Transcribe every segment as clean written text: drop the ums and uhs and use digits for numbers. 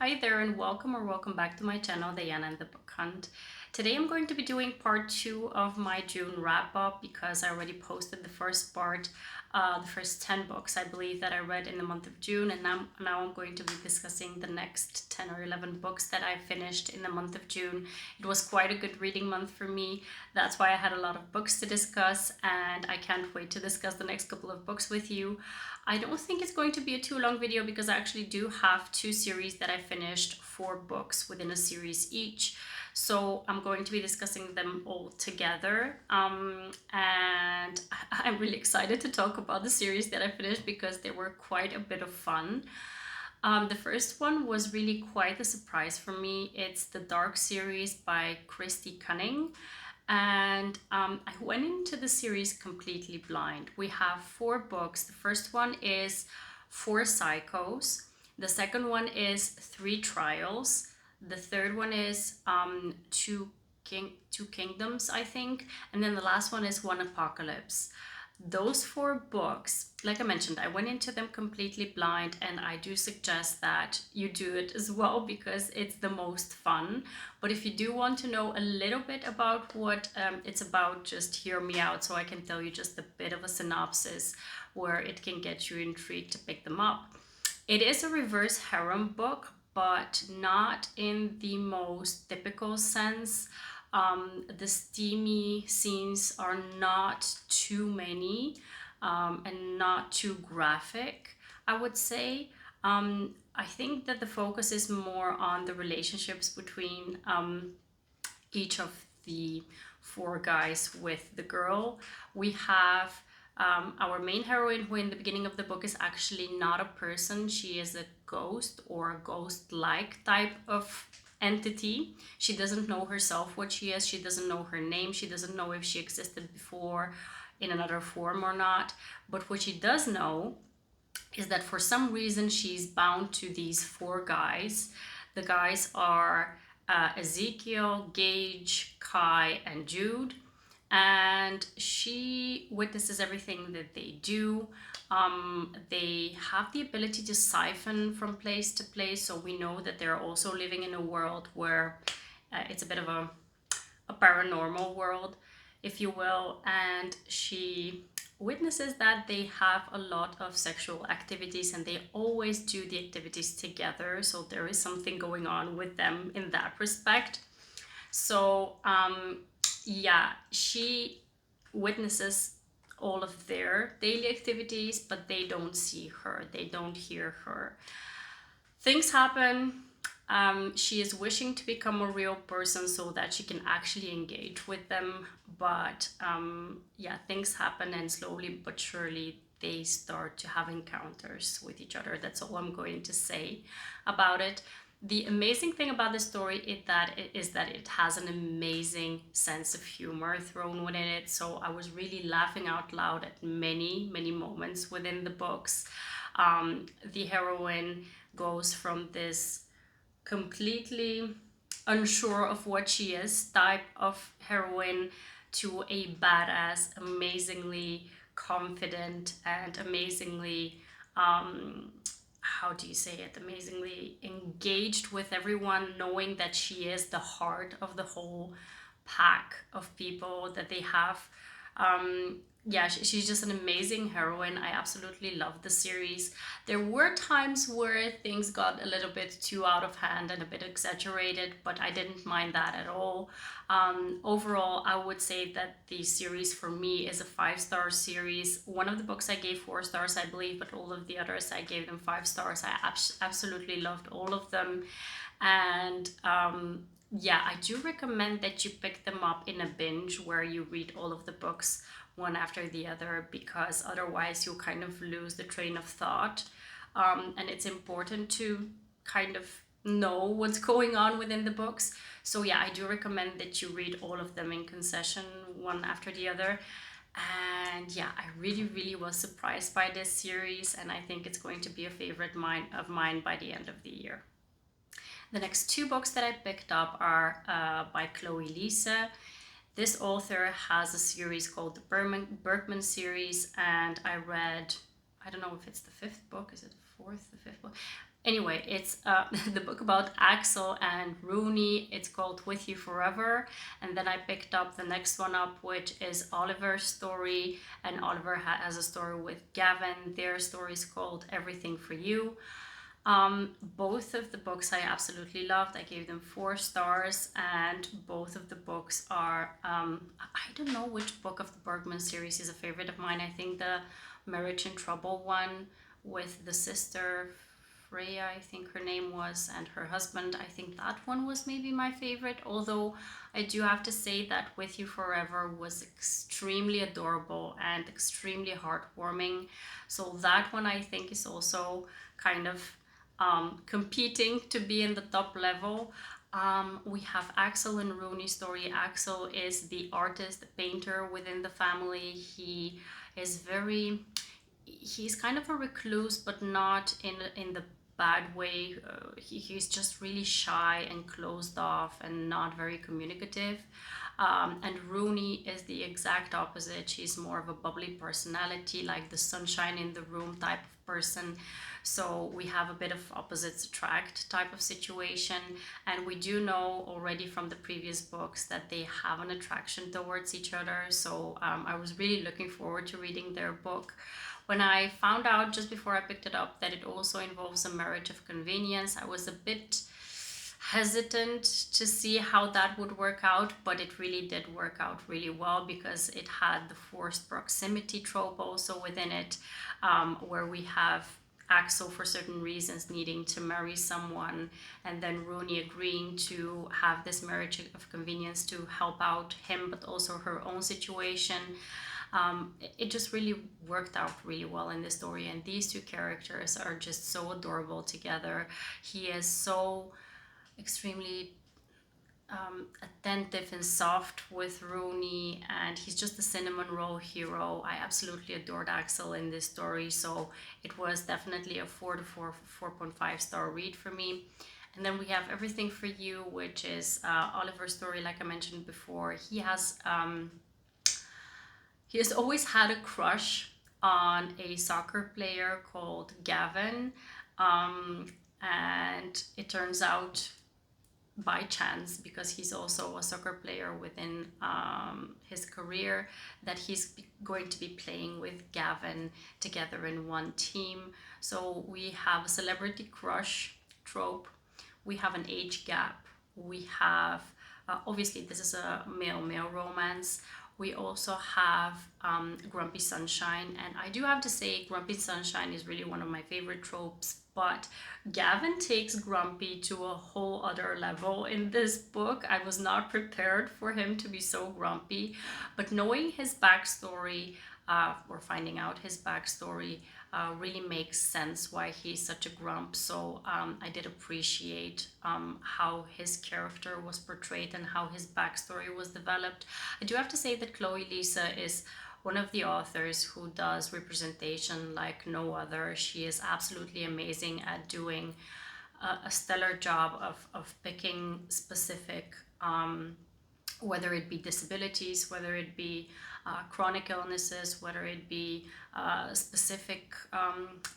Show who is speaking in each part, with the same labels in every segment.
Speaker 1: Hi there and welcome back to my channel, Diana and the Book Hunt. Today I'm going to be doing part 2 of my June wrap up because I already posted the first part, the first 10 books I believe that I read in the month of June, and now I'm going to be discussing the next 10 or 11 books that I finished in the month of June. It was quite a good reading month for me. That's why I had a lot of books to discuss, and I can't wait to discuss the next couple of books with you. I don't think it's going to be a too long video because I actually do have 2 series that I finished, 4 books within a series each. So I'm going to be discussing them all together. And I'm really excited to talk about the series that I finished because they were quite a bit of fun. The first one was really quite a surprise for me. It's the Dark series by Kristy Cunning. And I went into the series completely blind. We have 4 books. The first one is 4 Psychos. The second one is 3 Trials. The third one is two Kingdoms, I think. And then the last one is 1 Apocalypse. Those 4 books, like I mentioned, I went into them completely blind, and I do suggest that you do it as well because it's the most fun. But if you do want to know a little bit about what it's about, just hear me out so I can tell you just a bit of a synopsis where it can get you intrigued to pick them up. It is a reverse harem book, but not in the most typical sense. The steamy scenes are not too many and not too graphic, I would say. I think that the focus is more on the relationships between each of the 4 guys with the girl. We have our main heroine, who in the beginning of the book is actually not a person. She is a ghost or a ghost-like type of entity. She doesn't know herself what she is. She doesn't know her name. She doesn't know if she existed before in another form or not. But what she does know is that for some reason she's bound to these 4 guys. The guys are Ezekiel, Gage, Kai, and Jude. And she witnesses everything that they do. They have the ability to siphon from place to place, so we know that they're also living in a world where it's a bit of a paranormal world, if you will. And she witnesses that they have a lot of sexual activities, and they always do the activities together, so there is something going on with them in that respect. So yeah, she witnesses all of their daily activities, but they don't see her, they don't hear her. Things happen. She is wishing to become a real person so that she can actually engage with them, but yeah, things happen, and slowly but surely they start to have encounters with each other. That's all I'm going to say about it. The amazing thing about the story is that it has an amazing sense of humor thrown within it. So I was really laughing out loud at many moments within the books. The heroine goes from this completely unsure of what she is type of heroine to a badass, amazingly confident and amazingly how do you say it, amazingly engaged with everyone, knowing that she is the heart of the whole pack of people that they have. Yeah, she's just an amazing heroine. I absolutely love the series. There were times where things got a little bit too out of hand and a bit exaggerated, but I didn't mind that at all. Overall, I would say that the series for me is a 5-star series. One of the books I gave 4 stars, I believe, but all of the others I gave them 5 stars. I absolutely loved all of them. And yeah, I do recommend that you pick them up in a binge where you read all of the books one after the other, because otherwise you'll kind of lose the train of thought. And it's important to kind of know what's going on within the books. So yeah, I do recommend that you read all of them in concession, one after the other. And yeah, I really was surprised by this series, and I think it's going to be a favorite of mine by the end of the year. The next 2 books that I picked up are by Liese. This author has a series called the Berkman series, and I read, I don't know if it's the 5th book, is it the 4th, the 5th book? Anyway, it's the book about Axel and Rooney. It's called With You Forever. And then I picked up the next one up, which is Oliver's story. And Oliver has a story with Gavin. Their story is called Everything for You. Both of the books I absolutely loved. I gave them 4 stars, and both of the books are, I don't know which book of the Bergman series is a favorite of mine. I think the Marriage in Trouble one with the sister, Freya, I think her name was, and her husband. I think that one was maybe my favorite, although I do have to say that With You Forever was extremely adorable and extremely heartwarming. So that one I think is also kind of competing to be in the top level. We have Axel and Rooney's story. Axel is the artist, the painter within the family. He's kind of a recluse, but not in the bad way. He's just really shy and closed off and not very communicative. And Rooney is the exact opposite. She's more of a bubbly personality, like the sunshine in the room type of person. So we have a bit of opposites attract type of situation. And we do know already from the previous books that they have an attraction towards each other. So I was really looking forward to reading their book. When I found out just before I picked it up that it also involves a marriage of convenience, I was a bit hesitant to see how that would work out, but it really did work out really well because it had the forced proximity trope also within it, where we have Axel for certain reasons needing to marry someone, and then Rooney agreeing to have this marriage of convenience to help out him but also her own situation. It just really worked out really well in this story, and these two characters are just so adorable together. He is so extremely attentive and soft with Rooney, and he's just a cinnamon roll hero. I absolutely adored Axel in this story, so it was definitely a 4.5 star read for me. And then we have Everything for You, which is Oliver's story. Like I mentioned before, he has always had a crush on a soccer player called Gavin, and it turns out by chance, because he's also a soccer player within his career, that he's going to be playing with Gavin together in one team. So we have a celebrity crush trope, we have an age gap, we have obviously this is a male romance. We also have Grumpy Sunshine, and I do have to say Grumpy Sunshine is really one of my favorite tropes, but Gavin takes Grumpy to a whole other level in this book. I was not prepared for him to be so grumpy, but knowing his backstory, or finding out his backstory, really makes sense why he's such a grump. So I did appreciate how his character was portrayed and how his backstory was developed. I do have to say that Liese is one of the authors who does representation like no other. She is absolutely amazing at doing a stellar job of picking specific, whether it be disabilities, whether it be chronic illnesses, whether it be specific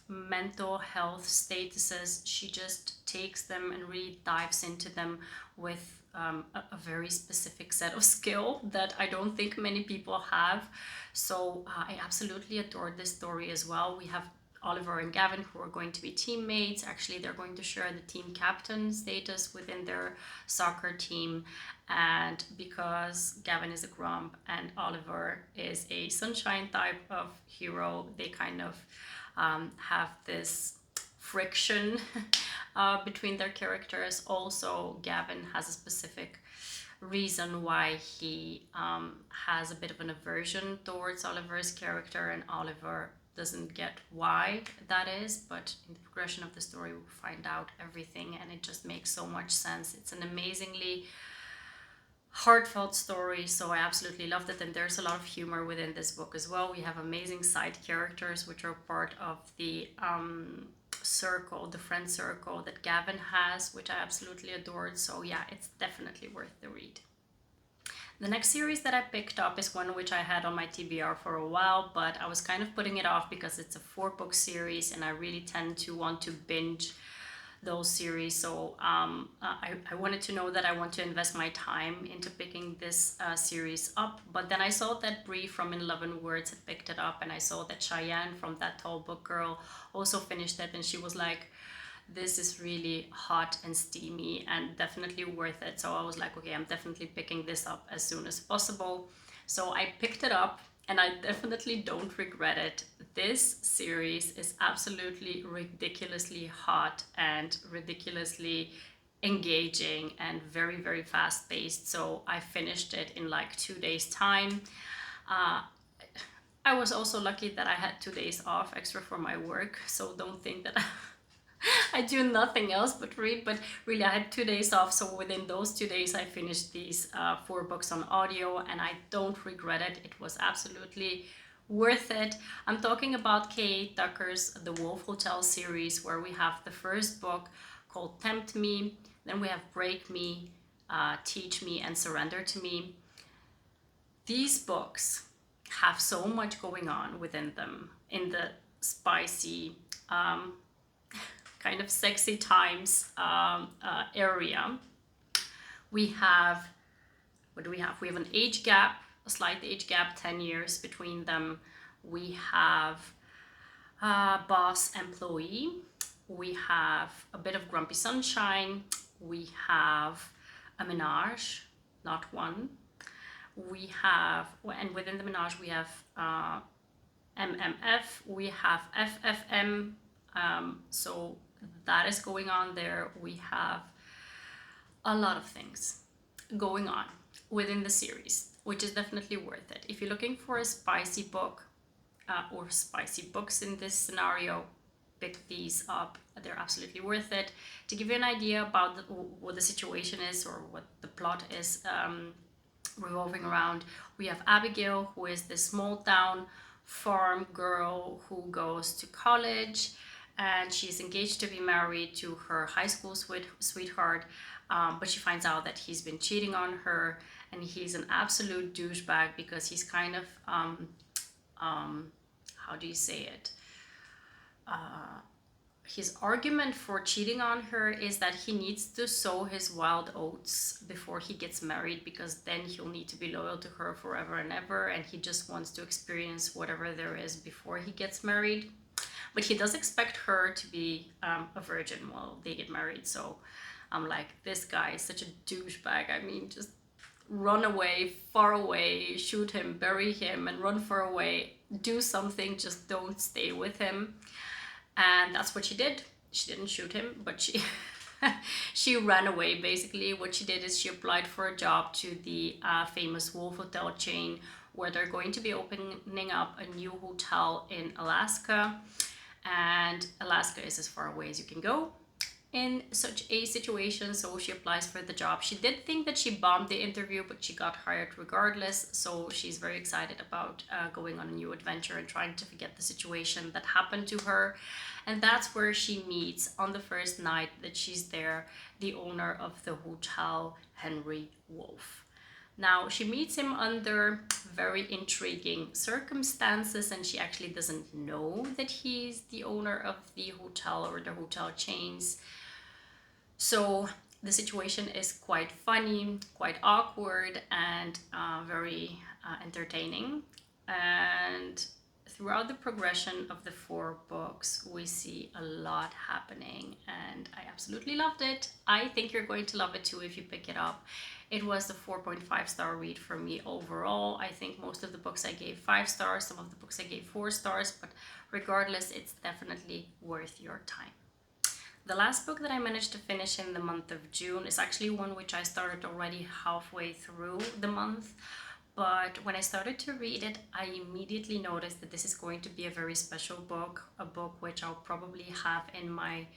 Speaker 1: mental health statuses. She just takes them and really dives into them with a very specific set of skill that I don't think many people have. So I absolutely adored this story as well. We have Oliver and Gavin, who are going to be teammates. Actually, they're going to share the team captain status within their soccer team. And because Gavin is a grump and Oliver is a sunshine type of hero, they kind of have this friction between their characters. Also, Gavin has a specific reason why he has a bit of an aversion towards Oliver's character, and Oliver doesn't get why that is, but in the progression of the story we'll find out everything, and it just makes so much sense. It's an amazingly heartfelt story, so I absolutely loved it, and there's a lot of humor within this book as well. We have amazing side characters which are part of the circle, the friend circle that Gavin has, which I absolutely adored. So yeah, it's definitely worth the read. The next series that I picked up is one which I had on my TBR for a while, but I was kind of putting it off because it's a 4-book series and I really tend to want to binge those series. So I wanted to know that I want to invest my time into picking this series up. But then I saw that Bree from 11 Words had picked it up, and I saw that Cheyenne from That Tall Book Girl also finished it, and she was like, this is really hot and steamy and definitely worth it. So I was like, okay, I'm definitely picking this up as soon as possible. So I picked it up, and I definitely don't regret it. This series is absolutely ridiculously hot and ridiculously engaging and very, very fast paced. So I finished it in like 2 days time. I was also lucky that I had 2 days off extra for my work. So don't think that I do nothing else but read, but really I had 2 days off, so within those 2 days I finished these 4 books on audio, and I don't regret it. It was absolutely worth it. I'm talking about K.A. Tucker's The Wolf Hotel series, where we have the first book called Tempt Me, then we have Break Me, Teach Me, and Surrender to Me. These books have so much going on within them in the spicy, kind of sexy times area. We have, what do we have? We have an age gap, a slight age gap, 10 years between them. We have boss employee. We have a bit of grumpy sunshine. We have a menage, not one. We have, and within the menage we have MMF. We have FFM. So that is going on there. We have a lot of things going on within the series, which is definitely worth it. If you're looking for a spicy book or spicy books in this scenario, pick these up. They're absolutely worth it. To give you an idea about what the situation is or what the plot is revolving around, we have Abigail, who is this small town farm girl who goes to college, and she's engaged to be married to her high school sweetheart, but she finds out that he's been cheating on her, and he's an absolute douchebag because he's kind of how do you say it, his argument for cheating on her is that he needs to sow his wild oats before he gets married, because then he'll need to be loyal to her forever and ever, and he just wants to experience whatever there is before he gets married. But he does expect her to be a virgin while they get married. So I'm like, this guy is such a douchebag. I mean, just run away, far away, shoot him, bury him, and run far away. Do something, just don't stay with him. And that's what she did. She didn't shoot him, but she ran away. Basically, what she did is she applied for a job to the famous Wolf Hotel chain, where they're going to be opening up a new hotel in Alaska. And Alaska is as far away as you can go in such a situation, so she applies for the job. She did think that she bombed the interview, but she got hired regardless, so she's very excited about going on a new adventure and trying to forget the situation that happened to her. And that's where she meets, on the first night that she's there, the owner of the hotel, Henry Wolf. Now, she meets him under very intriguing circumstances, and she actually doesn't know that he's the owner of the hotel or the hotel chains. So the situation is quite funny, quite awkward, and very entertaining. And throughout the progression of the 4 books, we see a lot happening, and I absolutely loved it. I think you're going to love it too if you pick it up. It was the 4.5-star read for me overall. I think most of the books I gave 5 stars, some of the books I gave 4 stars, but regardless, it's definitely worth your time. The last book that I managed to finish in the month of June is actually one which I started already halfway through the month. But when I started to read it, I immediately noticed that this is going to be a very special book, a book which I'll probably have in my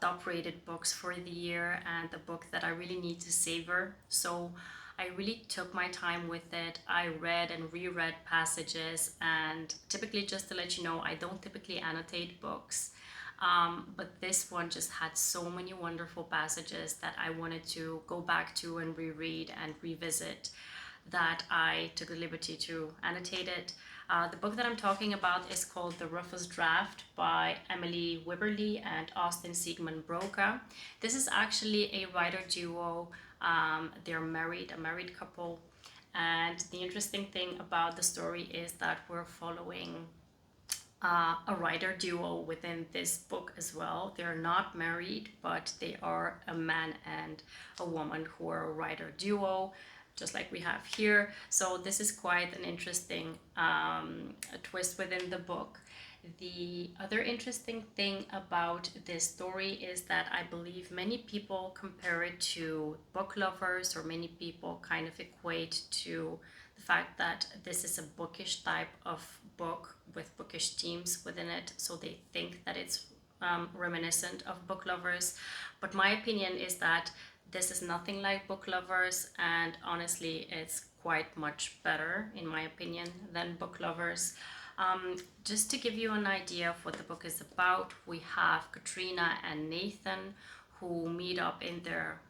Speaker 1: top rated books for the year, and a book that I really need to savor. So I really took my time with it. I read and reread passages, and typically, just to let you know, I don't typically annotate books. But this one just had so many wonderful passages that I wanted to go back to and reread and revisit. that I took the liberty to annotate it. The book that I'm talking about is called The Rufus Draft by Emily Wibberley and Austin Siegemund-Broka. This is actually a writer duo. They're married, a married couple. And the interesting thing about the story is that we're following a writer duo within this book as well. They're not married, but they are a man and a woman who are a writer duo, just like we have here. So this is quite an interesting twist within the book. The other interesting thing about this story is that I believe many people compare it to Booklovers, or many people kind of equate to the fact that this is a bookish type of book with bookish themes within it, so they think that it's reminiscent of Booklovers. But my opinion is that this is nothing like Booklovers, and honestly it's quite much better in my opinion than Booklovers. Just to give you an idea of what the book is about, we have Katrina and Nathan who meet up in their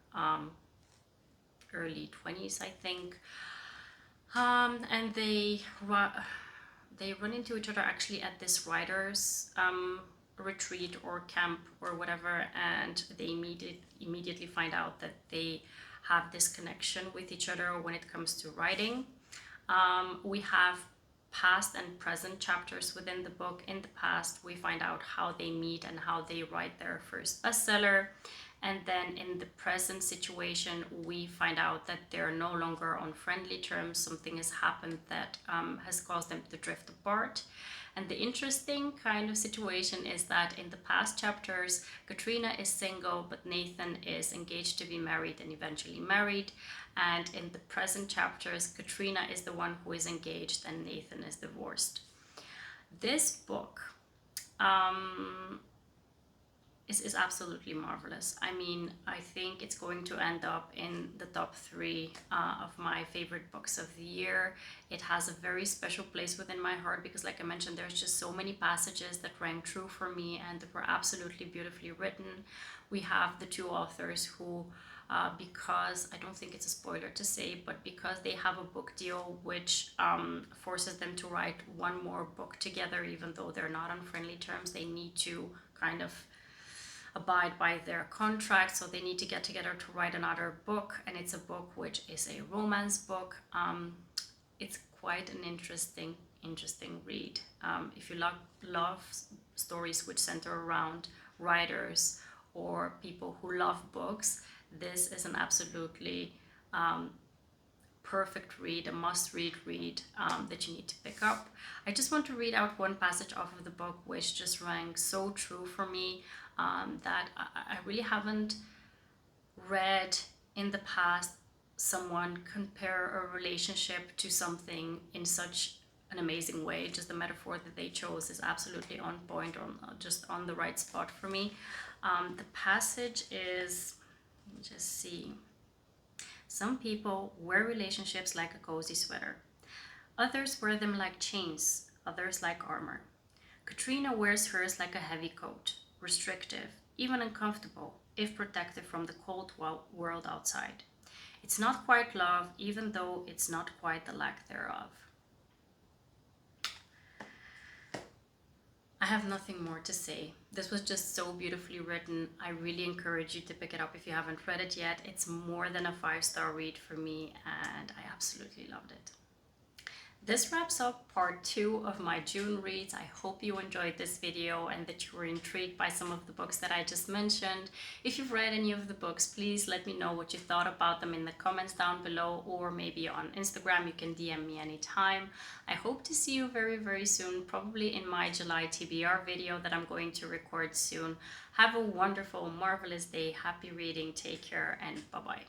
Speaker 1: early 20s, I think, and they run into each other actually at this writer's retreat or camp or whatever, and they immediately find out that they have this connection with each other when it comes to writing. We have past and present chapters within the book. In the past, we find out how they meet and how they write their first bestseller. And then in the present situation, we find out that they're no longer on friendly terms. Something has happened that has caused them to drift apart. And the interesting kind of situation is that in the past chapters, Katrina is single, but Nathan is engaged to be married and eventually married. And in the present chapters, Katrina is the one who is engaged and Nathan is divorced. This book is absolutely marvelous. I mean, I think it's going to end up in the top 3 of my favorite books of the year. It has a very special place within my heart because, like I mentioned, there's just so many passages that rang true for me and that were absolutely beautifully written. We have the 2 authors who, because, I don't think it's a spoiler to say, but because they have a book deal which forces them to write one more book together, even though they're not on friendly terms, they need to kind of abide by their contract, so they need to get together to write another book, and it's a book which is a romance book. It's quite an interesting read. If you love stories which center around writers or people who love books, this is an absolutely perfect read, a must-read read that you need to pick up. I just want to read out one passage off of the book which just rang so true for me, that I really haven't read in the past someone compare a relationship to something in such an amazing way. Just the metaphor that they chose is absolutely on point, or just on the right spot for me. The passage is, let me just see. Some people wear relationships like a cozy sweater. Others wear them like chains, others like armor. Katrina wears hers like a heavy coat, restrictive, even uncomfortable, if protective from the cold world outside. It's not quite love, even though it's not quite the lack thereof. I have nothing more to say. This was just so beautifully written. I really encourage you to pick it up if you haven't read it yet. It's more than a 5-star read for me, and I absolutely loved it. This wraps up part 2 of my June reads. I hope you enjoyed this video and that you were intrigued by some of the books that I just mentioned. If you've read any of the books, please let me know what you thought about them in the comments down below, or maybe on Instagram. You can DM me anytime. I hope to see you very, very soon, probably in my July TBR video that I'm going to record soon. Have a wonderful, marvelous day. Happy reading. Take care, and bye-bye.